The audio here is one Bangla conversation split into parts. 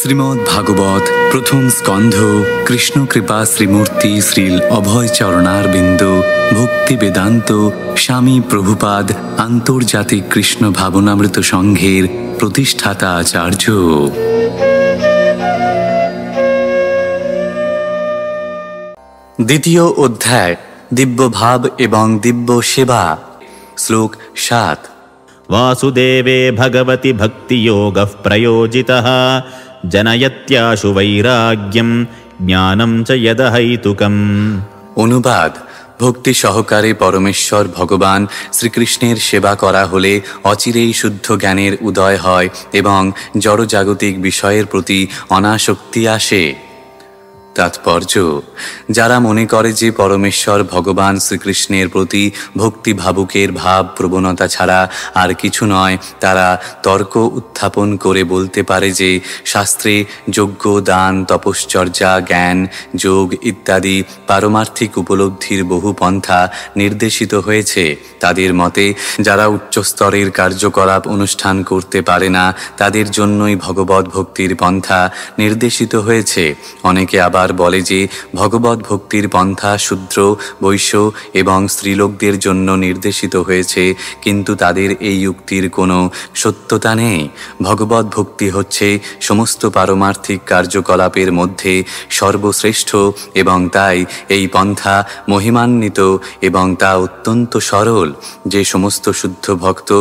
শ্রীমদ্ ভাগবত প্রথম স্কন্ধ কৃষ্ণ কৃপা শ্রীমূর্তি শ্রীল অভয় চরণারবিন্দ ভক্তি বেদান্ত স্বামী প্রভুপাদ আন্তর্জাতিক কৃষ্ণ ভাবনামৃত সংঘের প্রতিষ্ঠাতা আচার্য। দ্বিতীয় অধ্যায় দিব্য ভাব এবং দিব্য সেবা। শ্লোক ৭। वासुदेवे भगवति भक्तियोगः प्रयोजितः जनयत्याशु वैराग्यं ज्ञानं च यदहैतुकम्। অনুবাদ: ভক্তি সহকারে পরমেশ্বর ভগবান শ্রীকৃষ্ণের সেবা করা হলে অচিরেই শুদ্ধ জ্ঞানের উদয় হয় এবং জড়জাগতিক বিষয়ের প্রতি অনাসক্তি আসে। তাৎপর্য: যারা মনে করে যে পরমেশ্বর ভগবান শ্রীকৃষ্ণের প্রতি ভক্তি ভাবুকের ভাব প্রবণতা ছাড়া আর কিছু নয়, তারা তর্ক উত্থাপন করে বলতে পারে যে শাস্ত্রে যজ্ঞ, দান, তপশ্চর্যা, জ্ঞান, যোগ ইত্যাদি পারমার্থিক উপলব্ধির বহু পন্থা নির্দেশিত হয়েছে। তাদের মতে যারা উচ্চস্তরের কার্যকলাপ অনুষ্ঠান করতে পারে না, তাদের জন্যই ভগবত ভক্তির পন্থা নির্দেশিত হয়েছে। অনেকে আবার বলে যে ভগবত ভক্তির পন্থা শূদ্র, বৈশ্য এবং স্ত্রীলোকদের জন্য নির্দেশিত হয়েছে, কিন্তু তাদের এই যুক্তির কোনো সত্যতা নেই। ভগবত ভক্তি হচ্ছে সমস্ত পারমার্থিক কার্যকলাপের মধ্যে সর্বশ্রেষ্ঠ এবং তাই এই পন্থা মহিমান্বিত এবং তা অত্যন্ত সরল। যে সমস্ত শুদ্ধ ভক্ত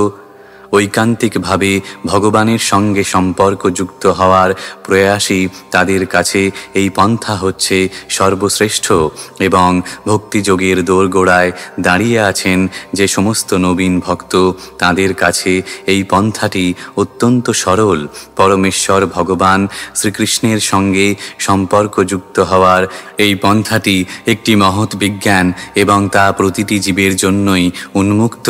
ঐকান্তিকভাবে ভগবানের সঙ্গে সম্পর্কযুক্ত হওয়ার প্রয়াসী, তাদের কাছে এই পন্থা হচ্ছে সর্বশ্রেষ্ঠ। এবং ভক্তিযোগের দোরগোড়ায় দাঁড়িয়ে আছেন যে সমস্ত নবীন ভক্ত, তাদের কাছে এই পন্থাটি অত্যন্ত সরল। পরমেশ্বর ভগবান শ্রীকৃষ্ণের সঙ্গে সম্পর্কযুক্ত হওয়ার এই পন্থাটি একটি মহৎ বিজ্ঞান এবং তা প্রতিটি জীবের জন্যই উন্মুক্ত।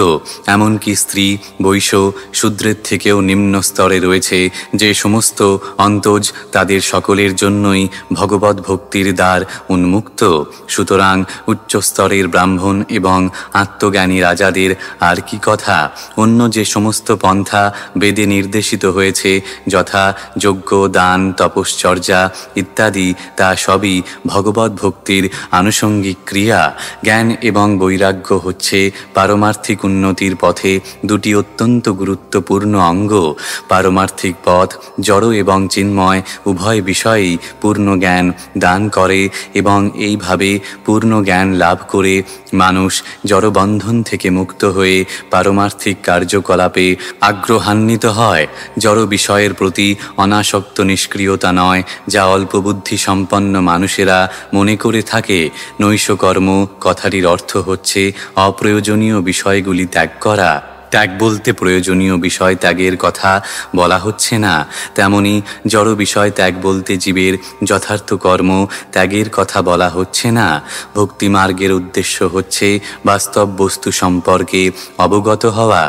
এমনকি স্ত্রী, বৈশ্য, শূদ্রের থেকেও নিম্ন স্তরে রয়েছে যে সমস্ত অন্তজ, তাদের সকলের জন্যই ভগবত ভক্তির দ্বার উন্মুক্ত। সুতরাং উচ্চ স্তরের ব্রাহ্মণ এবং আত্মজ্ঞানী রাজাদের আর কি কথা। অন্য যে সমস্ত পন্থা বেদে নির্দেশিত হয়েছে, যথা যজ্ঞ, দান, তপশ্চর্যা ইত্যাদি, তা সবই ভগবত ভক্তির আনুষঙ্গিক ক্রিয়া। জ্ঞান এবং বৈরাগ্য হচ্ছে পারমার্থিক উন্নতির পথে দুটি অত্যন্ত গুরুত্বপূর্ণ অঙ্গ। পারমার্থিক পথ জড় এবং চিন্ময় উভয় বিষয়েই পূর্ণ জ্ঞান দান করে এবং এইভাবে পূর্ণ জ্ঞান লাভ করে মানুষ জড়বন্ধন থেকে মুক্ত হয়ে পারমার্থিক কার্যকলাপে আগ্রহান্বিত হয়। জড় বিষয়ের প্রতি অনাসক্ত নিষ্ক্রিয়তা নয়, যা অল্প বুদ্ধি সম্পন্ন মানুষেরা মনে করে থাকে। নৈষকর্ম কথাটির অর্থ হচ্ছে অপ্রয়োজনীয় বিষয়গুলি ত্যাগ করা। ত্যাগ বলতে প্রয়োজনীয় বিষয় ত্যাগের কথা বলা হচ্ছে না, তেমনি জড় বিষয় ত্যাগ বলতে জীবের যথার্থ কর্ম ত্যাগের কথা বলা হচ্ছে না। ভক্তি মার্গের উদ্দেশ্য হচ্ছে বাস্তব বস্তু সম্পর্কে অবগত হওয়া।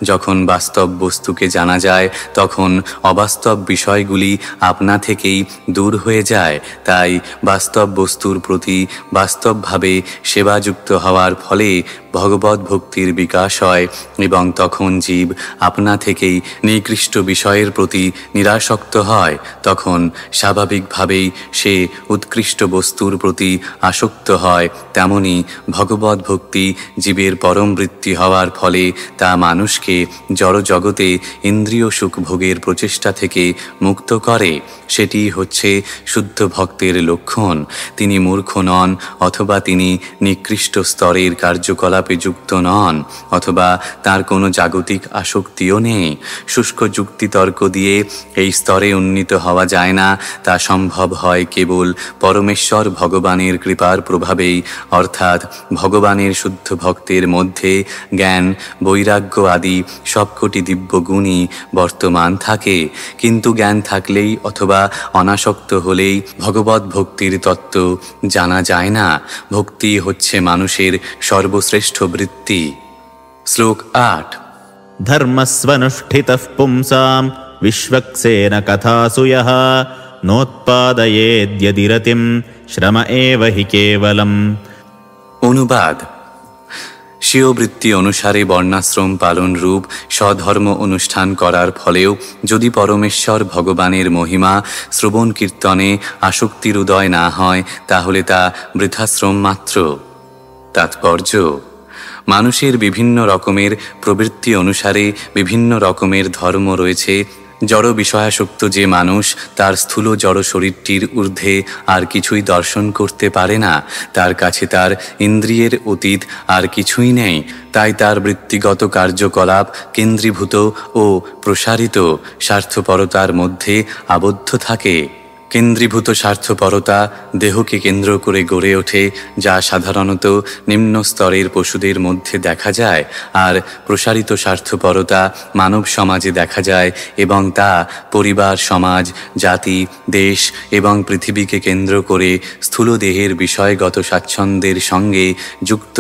যখন বাস্তব বস্তুকে জানা যায়, তখন অবাস্তব বিষয়গুলি আপনা থেকেই দূর হয়ে যায়। তাই বাস্তব বস্তুর প্রতি বাস্তবভাবে সেবাযুক্ত হওয়ার ফলে ভগবত ভক্তির বিকাশ হয় এবং তখন জীব আপনা থেকেই নিকৃষ্ট বিষয়ের প্রতি নিরাসক্ত হয়। তখন স্বাভাবিকভাবেই সে উৎকৃষ্ট বস্তুর প্রতি আসক্ত হয়। তেমনি ভগবত ভক্তি জীবের পরম বৃত্তি হওয়ার ফলে তা মানুষকে জড়জগতে ইন্দ্রিয় সুখ ভোগের প্রচেষ্টা থেকে মুক্ত করে। সেটি হচ্ছে শুদ্ধ ভক্তের লক্ষণ। তিনি মূর্খ নন, অথবা তিনি নিকৃষ্ট স্তরের কার্যকলাপে যুক্ত নন, অথবা তার কোনো জাগতিক আসক্তিও নেই। শুষ্ক যুক্তিতর্ক দিয়ে এই স্তরে উন্নীত হওয়া যায় না। তা সম্ভব হয় কেবল পরমেশ্বর ভগবানের কৃপার প্রভাবেই, অর্থাৎ ভগবানের শুদ্ধ ভক্তের মধ্যে জ্ঞান, বৈরাগ্য আদি সবকটি দিব্য গুণই বর্তমান থাকে। কিন্তু জ্ঞান থাকলেই অথবা অনাসক্ত হলেই ভগবত ভক্তির তত্ত্ব জানা যায় না। ভক্তি হচ্ছে মানুষের সর্বশ্রেষ্ঠ বৃত্তি। শ্লোক ৮। धर्मस्वनुष्ठितः पुंसां विश्वक्सेन कथासु यः नोत्पादयेद्यदिरतिं श्रम एव हि केवलम्। অনুবাদ: স্বীয় বৃত্তি অনুসারে বর্ণাশ্রম পালন রূপ স্বধর্ম অনুষ্ঠান করার ফলেও যদি পরমেশ্বর ভগবানের মহিমা শ্রবণ কীর্তনে আসক্তির উদয় না হয়, তাহলে তা বৃথাশ্রম মাত্র। তাৎপর্য: মানুষের বিভিন্ন রকমের প্রবৃত্তি অনুসারে বিভিন্ন রকমের ধর্ম রয়েছে। জড় বিষয়াসক্ত যে মানুষ তার স্থূল জড় শরীরটির ঊর্ধ্বে আর কিছুই দর্শন করতে পারে না, তার কাছে তার ইন্দ্রিয়ের অতীত আর কিছুই নেই, তাই তার বৃত্তিগত কার্যকলাপ কেন্দ্রীভূত ও প্রসারিত স্বার্থপরতার মধ্যে আবদ্ধ থাকে। কেন্দ্রীভূত স্বার্থপরতা দেহকে কেন্দ্র করে গড়ে ওঠে, যা সাধারণত নিম্ন স্তরের পশুদের মধ্যে দেখা যায়, আর প্রসারিত স্বার্থপরতা মানব সমাজে দেখা যায় এবং তা পরিবার, সমাজ, জাতি, দেশ এবং পৃথিবীকে কেন্দ্র করে স্থূল দেহের বিষয়গত স্বাচ্ছন্দ্যের সঙ্গে যুক্ত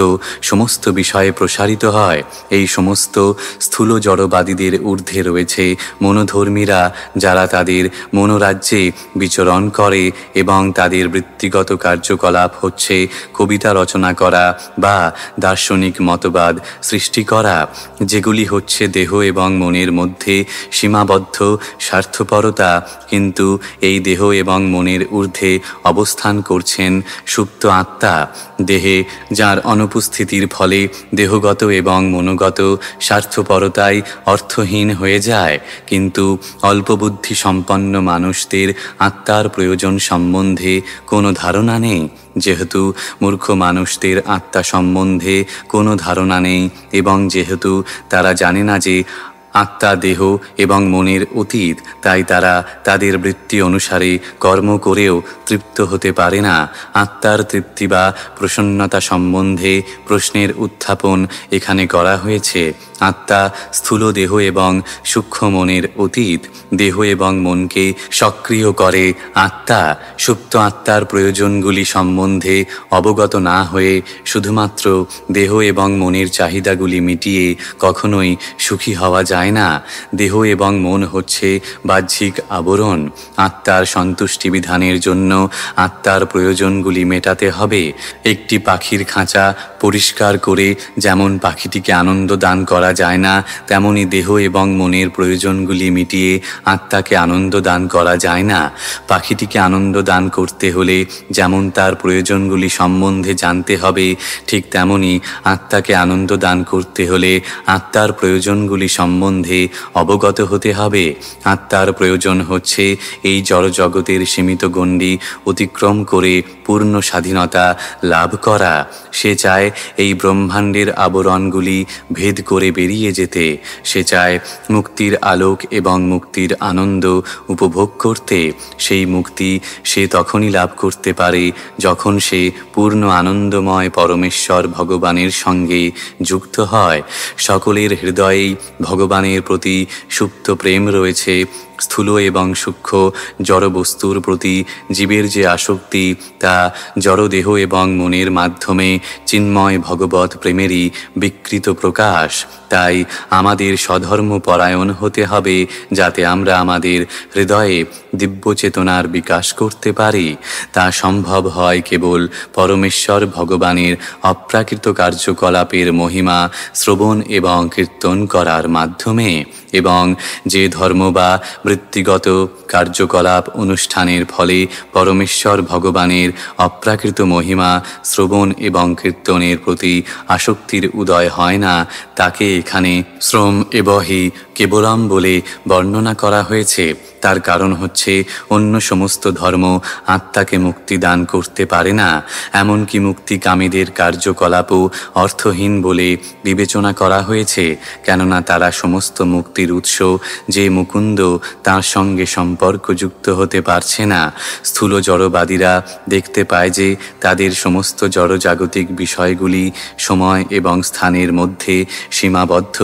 সমস্ত বিষয়ে প্রসারিত হয়। এই সমস্ত স্থূল জড়বাদীদের ঊর্ধ্বে রয়েছে মনোধর্মীরা, যারা তাদের মনোরাজ্যে বিচরণ করে এবং তাদের বৃত্তিগত কার্যকলাপ হচ্ছে কবিতা রচনা করা বা দার্শনিক মতবাদ সৃষ্টি করা, যেগুলি হচ্ছে দেহ এবং মনের মধ্যে সীমাবদ্ধ স্বার্থপরতা। কিন্তু এই দেহ এবং মনের ঊর্ধ্বে অবস্থান করছেন সুপ্ত আত্মা। দেহে যার অনুপস্থিতির ফলে দেহগত এবং মনোগত স্বার্থপরতাই অর্থহীন হয়ে যায়। কিন্তু অল্পবুদ্ধি সম্পন্ন মানুষদের আত্মার প্রয়োজন সম্বন্ধে কোনো ধারণা নেই। যেহেতু মূর্খ মানুষদের আত্মা সম্বন্ধে কোনো ধারণা নেই এবং যেহেতু তারা জানে না যে আত্মা দেহ এবং মনের অতীত, তাই তারা তাদের বৃত্তি অনুসারে কর্ম করেও তৃপ্ত হতে পারে না। আত্মার তৃপ্তি বা প্রসন্নতা সম্বন্ধে প্রশ্নের উত্থাপন এখানে করা হয়েছে। আত্মা স্থূল দেহ এবং সূক্ষ্ম মনের অতীত। দেহ এবং মনকে সক্রিয় করে আত্মা। সুপ্ত আত্মার প্রয়োজনগুলি সম্বন্ধে অবগত না হয়ে শুধুমাত্র দেহ এবং মনের চাহিদাগুলি মিটিয়ে কখনোই সুখী হওয়া যায় না। দেহ এবং মন হচ্ছে বাহ্যিক আবরণ। আত্মার সন্তুষ্টি বিধানের জন্য আত্মার প্রয়োজনগুলি মেটাতে হবে। একটি পাখির খাঁচা পরিষ্কার করে যেমন পাখিটিকে আনন্দ দান করা যায় না, তেমনি দেহ এবং মনের প্রয়োজনগুলি মিটিয়ে আত্মাকে আনন্দ দান করা যায় না। পাখিটিকে আনন্দ দান করতে হলে যেমন তার প্রয়োজনগুলি সম্বন্ধে জানতে হবে, ঠিক তেমনি আত্মাকে আনন্দ দান করতে হলে আত্মার প্রয়োজনগুলি সম্বন্ধে অবগত হতে হবে। আত্মার প্রয়োজন হচ্ছে এই জড়জগতের সীমিত গণ্ডি অতিক্রম করে পূর্ণ স্বাধীনতা লাভ করা। সে চায় এই ব্রহ্মাণ্ডের আবরণগুলি ভেদ করে বেরিয়ে যেতে। সে চায় মুক্তির আলোক এবং মুক্তির আনন্দ উপভোগ করতে। সেই মুক্তি সে তখনই লাভ করতে পারে যখন সে পূর্ণ আনন্দময় পরমেশ্বর ভগবানের সঙ্গে যুক্ত হয়। সকলের হৃদয়েই ভগবানের প্রতি সুপ্ত প্রেম রয়েছে। স্থূল এবং সূক্ষ্ম জড়বস্তুর প্রতি জীবের যে আসক্তি, তা জড়দেহ এবং মনের মাধ্যমে চিন্ময় ভগবত প্রেমেরই বিকৃত প্রকাশ। তাই আমাদের স্বধর্ম পরায়ণ হতে হবে, যাতে আমরা আমাদের হৃদয়ে দিব্য চেতনার বিকাশ করতে পারি। তা সম্ভব হয় কেবল পরমেশ্বর ভগবানের অপ্রাকৃত কার্যকলাপের মহিমা শ্রবণ এবং কীর্তন করার মাধ্যমে। এবং যে ধর্ম বা বৃত্তিগত কার্যকলাপ অনুষ্ঠানের ফলে পরমেশ্বর ভগবানের অপ্রাকৃত মহিমা শ্রবণ এবং কীর্তনের প্রতি আসক্তির উদয় হয় না, তাকে এখানে শ্রম এবহি কেবলম বলে বর্ণনা করা হয়েছে। তার কারণ হচ্ছে অন্য সমস্ত ধর্ম আত্মাকে মুক্তি দান করতে পারে না। এমনকি মুক্তিকামীদের কার্যকলাপও অর্থহীন বলে বিবেচনা করা হয়েছে, কেননা তারা সমস্ত মুক্তির উৎস যে মুকুন্দ, তার সঙ্গে সম্পর্কযুক্ত হতে পারছে না। স্থূল জড়বাদীরা দেখতে পায় যে তাদের সমস্ত জড়জাগতিক বিষয়গুলি সময় এবং স্থানের মধ্যে সীমাবদ্ধ।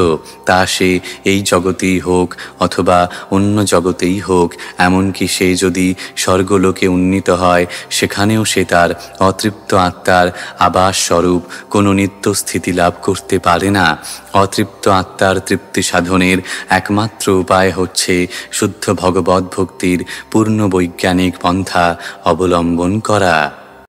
তা সে এই জগতেই হোক অথবা অন্য জগতেই হোক, এমনকি সে যদি স্বর্গলোকে উন্নীত হয়, সেখানেও সে তার অতৃপ্ত আত্মার আবাস স্বরূপ কোনো নিত্য স্থিতি লাভ করতে পারে না। অতৃপ্ত আত্মার তৃপ্তি সাধনের একমাত্র উপায় হচ্ছে শুদ্ধ ভগবদ্ ভক্তির পূর্ণ বৈজ্ঞানিক পন্থা অবলম্বন করা।